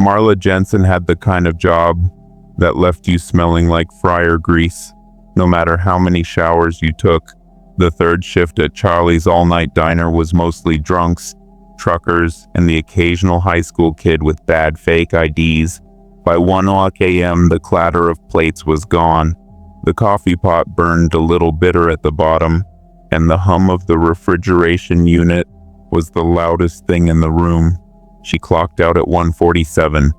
Marla Jensen had the kind of job that left you smelling like fryer grease, no matter how many showers you took. The third shift at Charlie's all-night diner was mostly drunks, truckers, and the occasional high school kid with bad fake IDs. By 1 a.m., the clatter of plates was gone. The coffee pot burned a little bitter at the bottom, and the hum of the refrigeration unit was the loudest thing in the room. She clocked out at 1:47,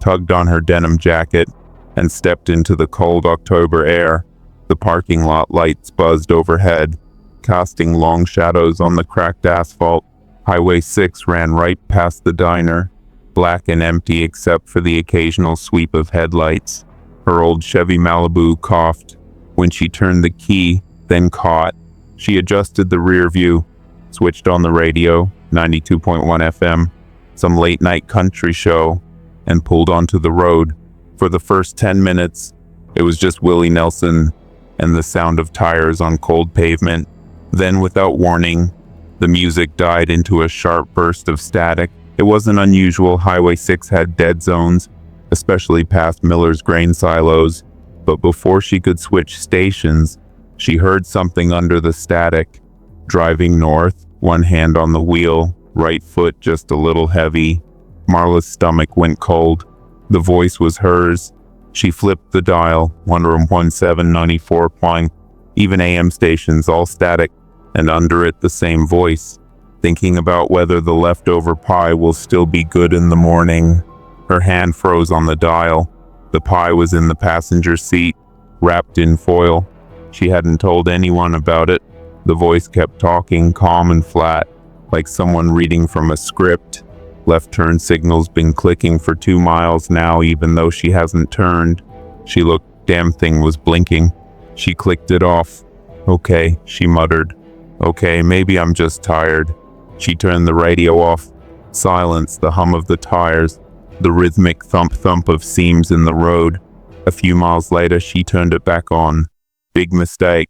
tugged on her denim jacket, and stepped into the cold October air. The parking lot lights buzzed overhead, casting long shadows on the cracked asphalt. Highway 6 ran right past the diner, black and empty except for the occasional sweep of headlights. Her old Chevy Malibu coughed when she turned the key, then caught. She adjusted the rear view, switched on the radio, 92.1 FM, some late-night country show, and pulled onto the road. For the first 10 minutes, it was just Willie Nelson and the sound of tires on cold pavement. Then, without warning, the music died into a sharp burst of static. It wasn't unusual. Highway 6 had dead zones, especially past Miller's grain silos. But before she could switch stations, she heard something under the static. Driving north, one hand on the wheel, right foot just a little heavy. Marla's stomach went cold. The voice was hers. She flipped the dial, 11794 plying, even AM stations, all static, and under it the same voice, thinking about whether the leftover pie will still be good in the morning. Her hand froze on the dial. The pie was in the passenger seat, wrapped in foil. She hadn't told anyone about it. The voice kept talking, calm and flat, like someone reading from a script. Left turn signal's been clicking for 2 miles now, even though she hasn't turned. She looked, damn thing was blinking. She clicked it off. Okay, she muttered. Okay, maybe I'm just tired. She turned the radio off. Silence, the hum of the tires, the rhythmic thump-thump of seams in the road. A few miles later, she turned it back on. Big mistake.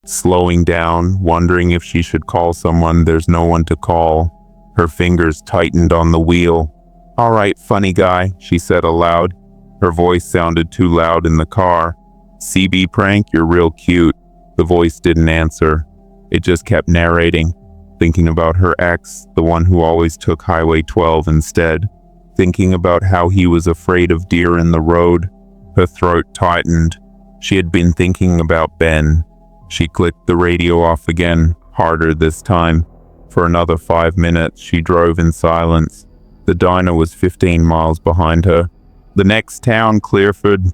Slowing down, wondering if she should call someone. There's no one to call. Her fingers tightened on the wheel. All right, funny guy, she said aloud. Her voice sounded too loud in the car. CB prank, you're real cute. The voice didn't answer. It just kept narrating, thinking about her ex, the one who always took Highway 12 instead, thinking about how he was afraid of deer in the road. Her throat tightened. She had been thinking about Ben. She clicked the radio off again, harder this time. For another 5 minutes, she drove in silence. The diner was 15 miles behind her. The next town, Clearford,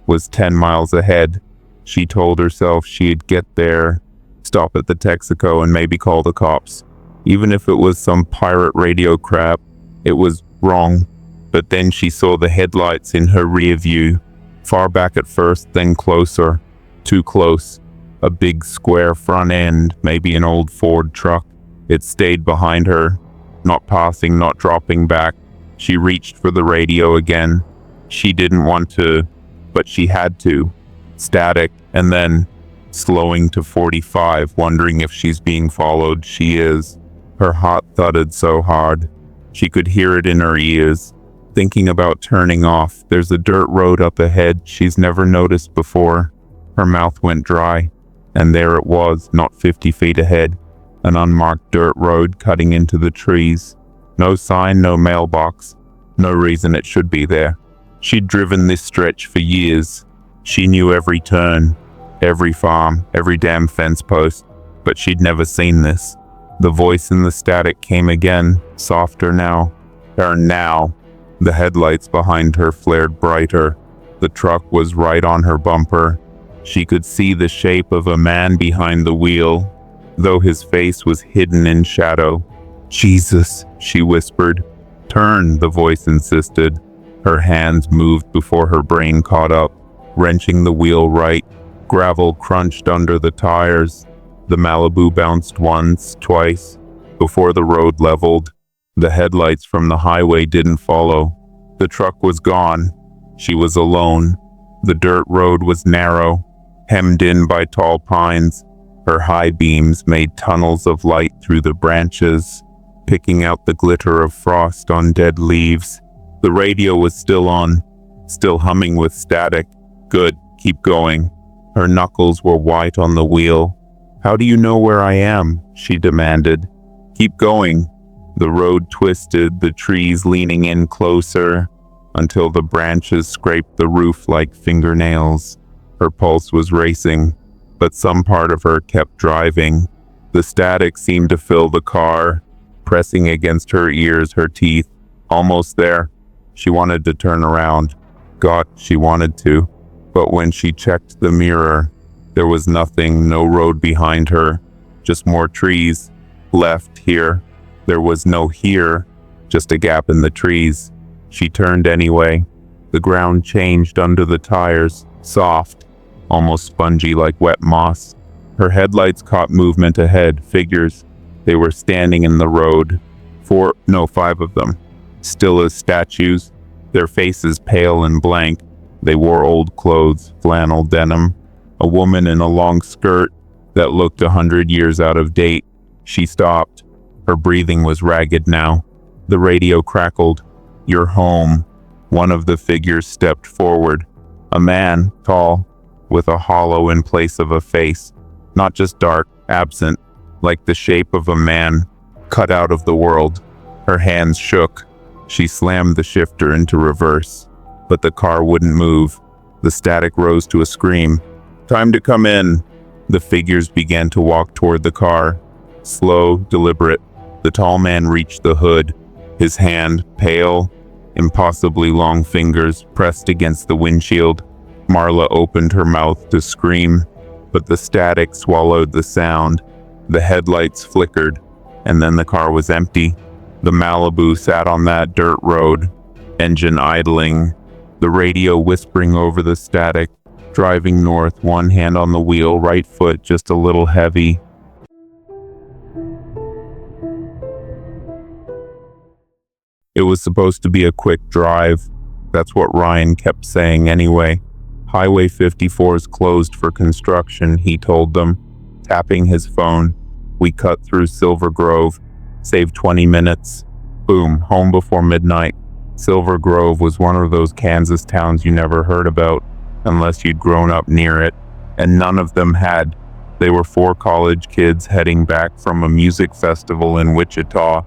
was 10 miles ahead. She told herself she'd get there, stop at the Texaco, and maybe call the cops. Even if it was some pirate radio crap, it was wrong. But then she saw the headlights in her rear view. Far back at first, then closer. Too close. A big square front end, maybe an old Ford truck. It stayed behind her, not passing, not dropping back. She reached for the radio again. She didn't want to, but she had to. Static, and then slowing to 45, wondering if she's being followed. She is. Her heart thudded so hard. She could hear it in her ears. Thinking about turning off. There's a dirt road up ahead she's never noticed before. Her mouth went dry, and there it was, not 50 feet ahead. An unmarked dirt road cutting into the trees. No sign, no mailbox. No reason it should be there. She'd driven this stretch for years. She knew every turn, every farm, every damn fence post, but she'd never seen this. The voice in the static came again, softer now. And now, the headlights behind her flared brighter. The truck was right on her bumper. She could see the shape of a man behind the wheel, though his face was hidden in shadow. Jesus, she whispered. Turn, the voice insisted. Her hands moved before her brain caught up, wrenching the wheel right. Gravel crunched under the tires. The Malibu bounced once, twice, before the road leveled. The headlights from the highway didn't follow. The truck was gone. She was alone. The dirt road was narrow, hemmed in by tall pines. Her high beams made tunnels of light through the branches, picking out the glitter of frost on dead leaves. The radio was still on, still humming with static. Good, keep going. Her knuckles were white on the wheel. How do you know where I am? She demanded. Keep going. The road twisted, the trees leaning in closer, until the branches scraped the roof like fingernails. Her pulse was racing, but some part of her kept driving. The static seemed to fill the car, pressing against her ears, her teeth. Almost there. She wanted to turn around. God, she wanted to. But when she checked the mirror, there was nothing, no road behind her, just more trees. Left here. There was no here, just a gap in the trees. She turned anyway. The ground changed under the tires, soft, almost spongy like wet moss. Her headlights caught movement ahead, figures. They were standing in the road. 5 of them. Still as statues, their faces pale and blank. They wore old clothes, flannel denim. A woman in a long skirt that looked 100 years out of date. She stopped. Her breathing was ragged now. The radio crackled. You're home. One of the figures stepped forward. A man, tall, with a hollow in place of a face. Not just dark, absent, like the shape of a man cut out of the world. Her hands shook. She slammed the shifter into reverse, but the car wouldn't move. The static rose to a scream. Time to come in. The figures began to walk toward the car. Slow, deliberate. The tall man reached the hood. His hand, pale, impossibly long fingers pressed against the windshield. Marla opened her mouth to scream, but the static swallowed the sound. The headlights flickered, and then the car was empty. The Malibu sat on that dirt road, engine idling, the radio whispering over the static, driving north, one hand on the wheel, right foot just a little heavy. It was supposed to be a quick drive. That's what Ryan kept saying anyway. Highway 54 is closed for construction, he told them, tapping his phone. We cut through Silver Grove, saved 20 minutes. Boom, home before midnight. Silver Grove was one of those Kansas towns you never heard about, unless you'd grown up near it, and none of them had. They were 4 college kids heading back from a music festival in Wichita.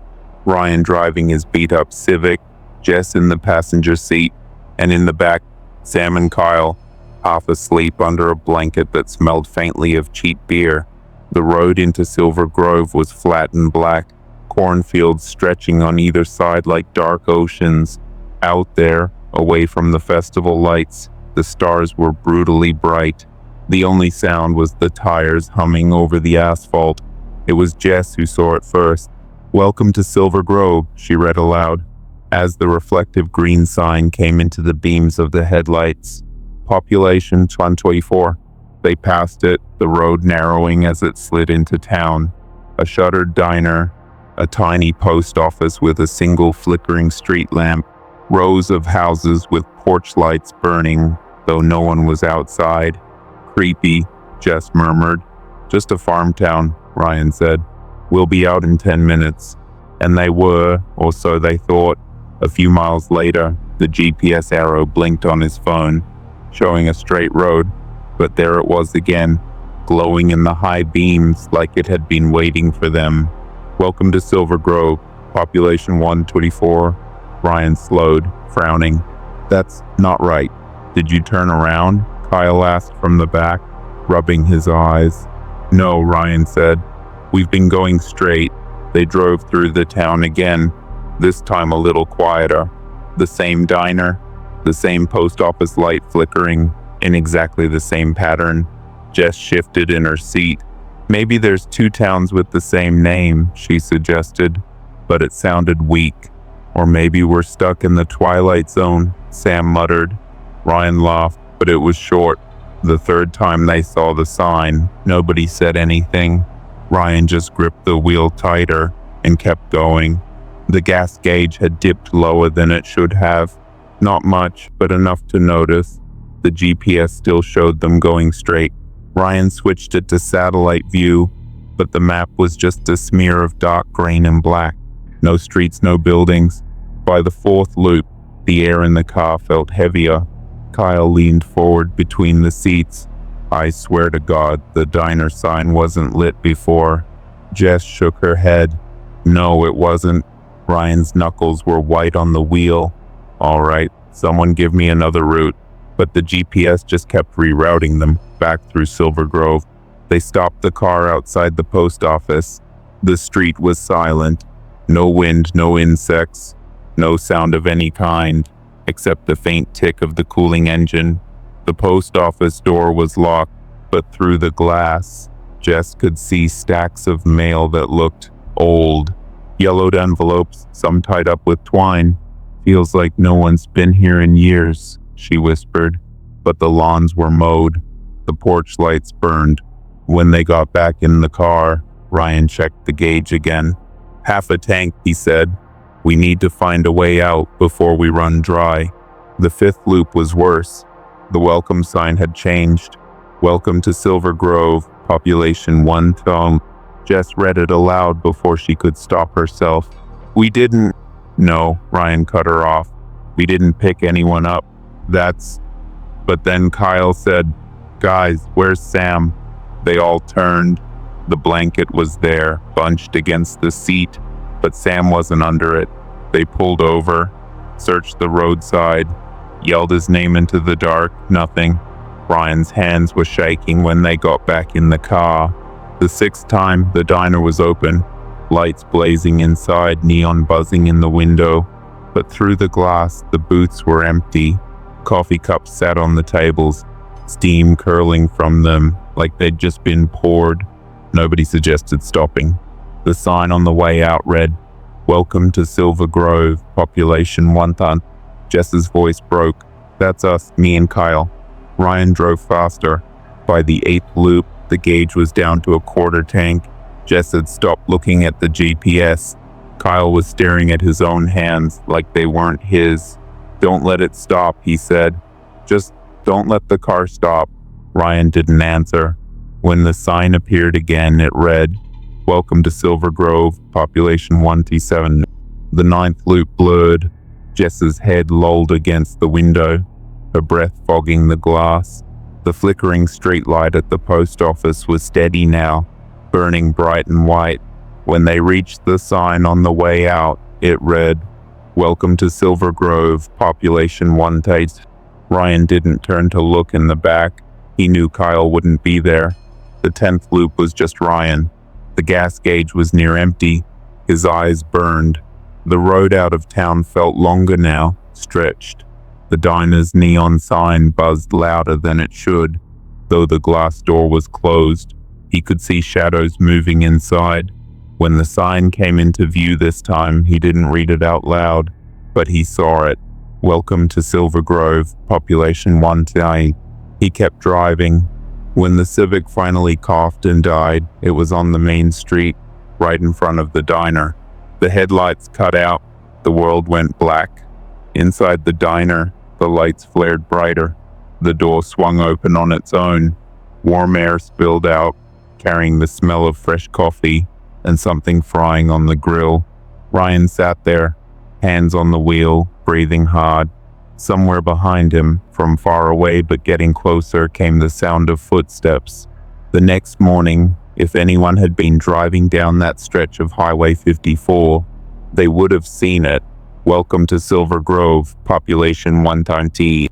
Ryan driving his beat-up Civic, Jess in the passenger seat, and in the back, Sam and Kyle, half asleep under a blanket that smelled faintly of cheap beer. The road into Silver Grove was flat and black, cornfields stretching on either side like dark oceans. Out there, away from the festival lights, the stars were brutally bright. The only sound was the tires humming over the asphalt. It was Jess who saw it first. Welcome to Silver Grove, she read aloud, as the reflective green sign came into the beams of the headlights. Population 124. They passed it, the road narrowing as it slid into town. A shuttered diner, a tiny post office with a single flickering street lamp, rows of houses with porch lights burning, though no one was outside. Creepy, Jess murmured. Just a farm town, Ryan said. We'll be out in 10 minutes. And they were, or so they thought. A few miles later, the GPS arrow blinked on his phone, showing a straight road. But there it was again, glowing in the high beams like it had been waiting for them. Welcome to Silver Grove, population 124. Ryan slowed, frowning. That's not right. Did you turn around? Kyle asked from the back, rubbing his eyes. No, Ryan said. We've been going straight. They drove through the town again, this time a little quieter. The same diner, the same post office light flickering in exactly the same pattern. Jess shifted in her seat. Maybe there's 2 towns with the same name, she suggested, but it sounded weak. Or maybe we're stuck in the Twilight Zone, Sam muttered. Ryan laughed, but it was short. The 3rd time they saw the sign, nobody said anything. Ryan just gripped the wheel tighter and kept going. The gas gauge had dipped lower than it should have. Not much, but enough to notice. The GPS still showed them going straight. Ryan switched it to satellite view, but the map was just a smear of dark green and black. No streets, no buildings. By the 4th loop, The air in the car felt heavier. Kyle leaned forward between the seats. I swear to God, the diner sign wasn't lit before. Jess shook her head. No, it wasn't. Ryan's knuckles were white on the wheel. All right, someone give me another route. But the GPS just kept rerouting them back through Silver Grove. They stopped the car outside the post office. The street was silent. No wind, no insects, no sound of any kind, except the faint tick of the cooling engine. The post office door was locked, but through the glass, Jess could see stacks of mail that looked old. Yellowed envelopes, some tied up with twine. Feels like no one's been here in years, she whispered. But the lawns were mowed. The porch lights burned. When they got back in the car, Ryan checked the gauge again. Half a tank, he said. We need to find a way out before we run dry. The fifth loop was worse. The welcome sign had changed. Welcome to Silver Grove, population 1 thumb. Jess read it aloud before she could stop herself. We didn't... No, Ryan cut her off. We didn't pick anyone up. That's... But then Kyle said, Guys, where's Sam? They all turned. The blanket was there, bunched against the seat, but Sam wasn't under it. They pulled over, searched the roadside, yelled his name into the dark, nothing. Ryan's hands were shaking when they got back in the car. The sixth time, the diner was open, lights blazing inside, neon buzzing in the window. But through the glass, the booths were empty. Coffee cups sat on the tables, steam curling from them like they'd just been poured. Nobody suggested stopping. The sign on the way out read, Welcome to Silver Grove, population 1 ton. Jess's voice broke. That's us, me and Kyle. Ryan drove faster. By the 8th loop, the gauge was down to a quarter tank. Jess had stopped looking at the GPS. Kyle was staring at his own hands like they weren't his. Don't let it stop, he said. Just don't let the car stop. Ryan didn't answer. When the sign appeared again, it read, Welcome to Silver Grove, population 1T7. The 9th loop blurred. Jess's head lolled against the window, her breath fogging the glass. The flickering street light at the post office was steady now, burning bright and white. When they reached the sign on the way out, it read, Welcome to Silver Grove, population 1T. Ryan didn't turn to look in the back. He knew Kyle wouldn't be there. The 10th loop was just Ryan. The gas gauge was near empty. His eyes burned. The road out of town felt longer now, stretched. The diner's neon sign buzzed louder than it should. Though the glass door was closed, he could see shadows moving inside. When the sign came into view this time, he didn't read it out loud, but he saw it. Welcome to Silver Grove, population 1T. He kept driving. When the Civic finally coughed and died, it was on the main street, right in front of the diner. The headlights cut out. The world went black. Inside the diner, the lights flared brighter. The door swung open on its own. Warm air spilled out, carrying the smell of fresh coffee and something frying on the grill. Ryan sat there, hands on the wheel, breathing hard. Somewhere behind him, from far away but getting closer, came the sound of footsteps. The next morning, if anyone had been driving down that stretch of Highway 54, they would have seen it. Welcome to Silver Grove, population 1T.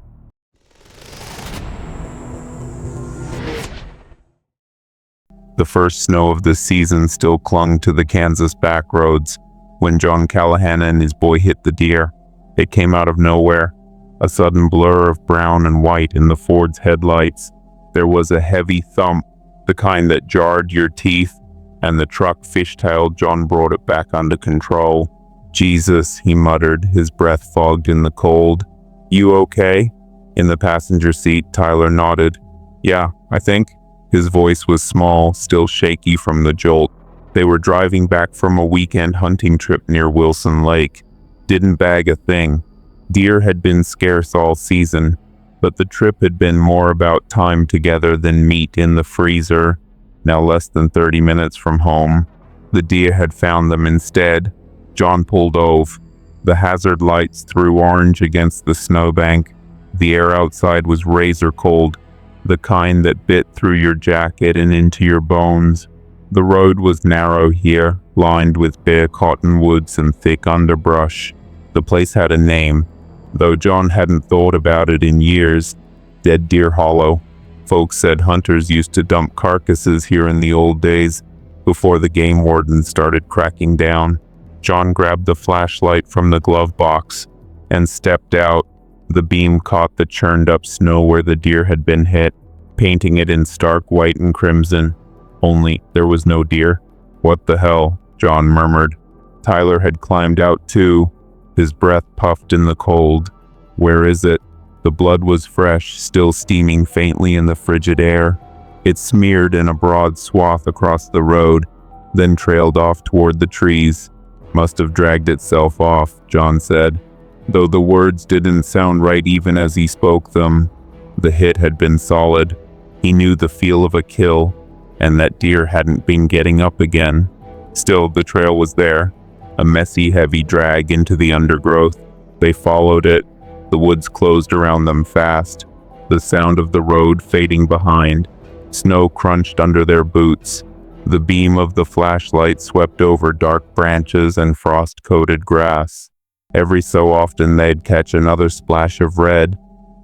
The first snow of the season still clung to the Kansas backroads when John Callahan and his boy hit the deer. It came out of nowhere, a sudden blur of brown and white in the Ford's headlights. There was a heavy thump, the kind that jarred your teeth, and the truck fishtailed. John brought it back under control. Jesus, he muttered, his breath fogged in the cold. You okay? In the passenger seat, Tyler nodded. Yeah, I think. His voice was small, still shaky from the jolt. They were driving back from a weekend hunting trip near Wilson Lake. Didn't bag a thing. Deer had been scarce all season, but the trip had been more about time together than meat in the freezer. Now less than 30 minutes from home, the deer had found them instead. John pulled over. The hazard lights threw orange against the snowbank. The air outside was razor cold, the kind that bit through your jacket and into your bones. The road was narrow here, lined with bare cottonwoods and thick underbrush. The place had a name, though John hadn't thought about it in years. Dead Deer Hollow. Folks said hunters used to dump carcasses here in the old days, before the game warden started cracking down. John grabbed the flashlight from the glove box and stepped out. The beam caught the churned up snow where the deer had been hit, painting it in stark white and crimson. Only there was no deer. "What the hell?" John murmured. Tyler had climbed out too, his breath puffed in the cold. "Where is it?" The blood was fresh, still steaming faintly in the frigid air. It smeared in a broad swath across the road, then trailed off toward the trees. "Must have dragged itself off," John said, though the words didn't sound right even as he spoke them. The hit had been solid. He knew the feel of a kill, and that deer hadn't been getting up again. Still, the trail was there, a messy, heavy drag into the undergrowth. They followed it. The woods closed around them fast, the sound of the road fading behind. Snow crunched under their boots. The beam of the flashlight swept over dark branches and frost-coated grass. Every so often they'd catch another splash of red,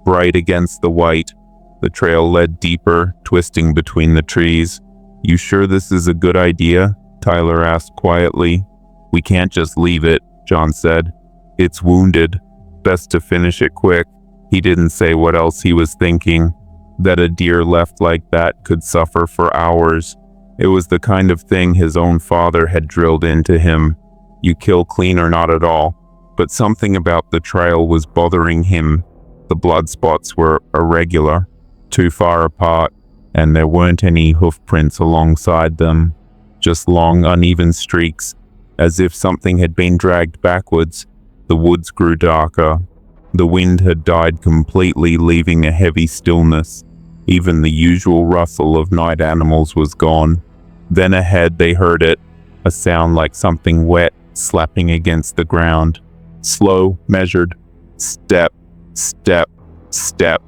bright against the white. The trail led deeper, twisting between the trees. "You sure this is a good idea?" Tyler asked quietly. "We can't just leave it," John said. "It's wounded. Best to finish it quick." He didn't say what else he was thinking, that a deer left like that could suffer for hours. It was the kind of thing his own father had drilled into him. You kill clean or not at all. But something about the trail was bothering him. The blood spots were irregular, too far apart, and there weren't any hoof prints alongside them. Just long, uneven streaks, as if something had been dragged backwards. The woods grew darker. The wind had died completely, leaving a heavy stillness. Even the usual rustle of night animals was gone. Then ahead they heard it, a sound like something wet slapping against the ground. Slow, measured. Step, step, step.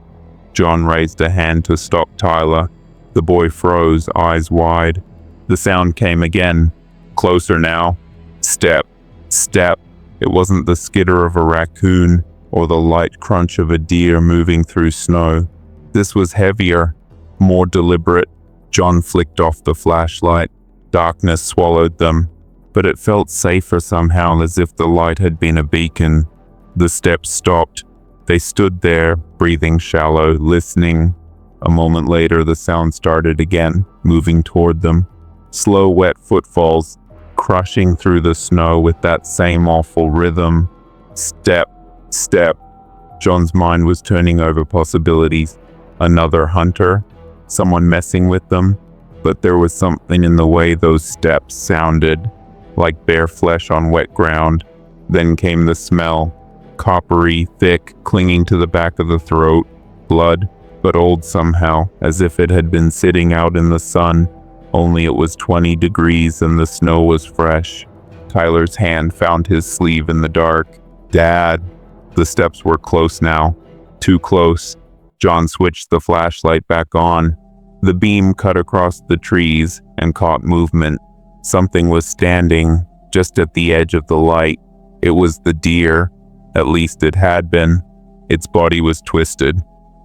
John raised a hand to stop Tyler. The boy froze, eyes wide. The sound came again. Closer now. Step, step. It wasn't the skitter of a raccoon or the light crunch of a deer moving through snow. This was heavier, more deliberate. John flicked off the flashlight. Darkness swallowed them, but it felt safer somehow, as if the light had been a beacon. The steps stopped. They stood there, breathing shallow, listening. A moment later, the sound started again, moving toward them. Slow, wet footfalls, crushing through the snow with that same awful rhythm. Step, step. John's mind was turning over possibilities. Another hunter, someone messing with them. But there was something in the way those steps sounded, like bare flesh on wet ground. Then came the smell, coppery, thick, clinging to the back of the throat. Blood, but old somehow, as if it had been sitting out in the sun. Only it was 20 degrees and the snow was fresh. Tyler's hand found his sleeve in the dark. "Dad." The steps were close now. Too close. John switched the flashlight back on. The beam cut across the trees and caught movement. Something was standing just at the edge of the light. It was the deer. At least it had been. Its body was twisted.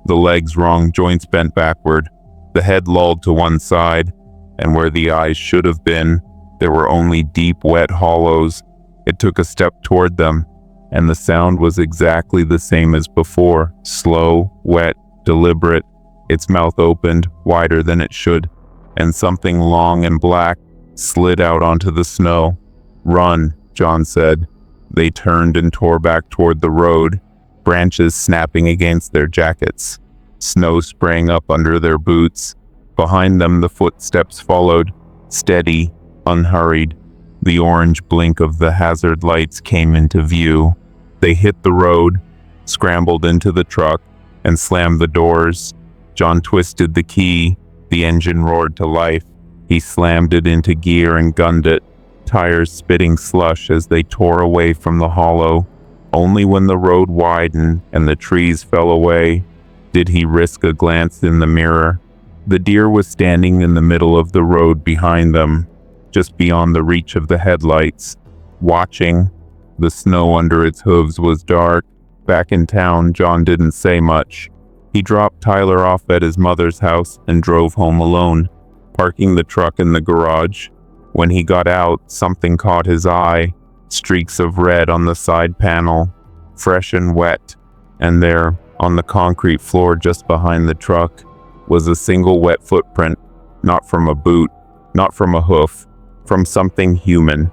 The legs wrong, joints bent backward. The head lolled to one side, and where the eyes should have been, there were only deep, wet hollows. It took a step toward them, and the sound was exactly the same as before. Slow, wet, deliberate. Its mouth opened, wider than it should, and something long and black slid out onto the snow. "Run," John said. They turned and tore back toward the road, branches snapping against their jackets. Snow sprang up under their boots. Behind them the footsteps followed, steady, unhurried. The orange blink of the hazard lights came into view. They hit the road, scrambled into the truck, and slammed the doors. John twisted the key. The engine roared to life. He slammed it into gear and gunned it, tires spitting slush as they tore away from the hollow. Only when the road widened and the trees fell away did he risk a glance in the mirror. The deer was standing in the middle of the road behind them, just beyond the reach of the headlights, watching. The snow under its hooves was dark. Back in town, John didn't say much. He dropped Tyler off at his mother's house and drove home alone, parking the truck in the garage. When he got out, something caught his eye. Streaks of red on the side panel, fresh and wet, and there, on the concrete floor just behind the truck, was a single wet footprint, not from a boot, not from a hoof, from something human.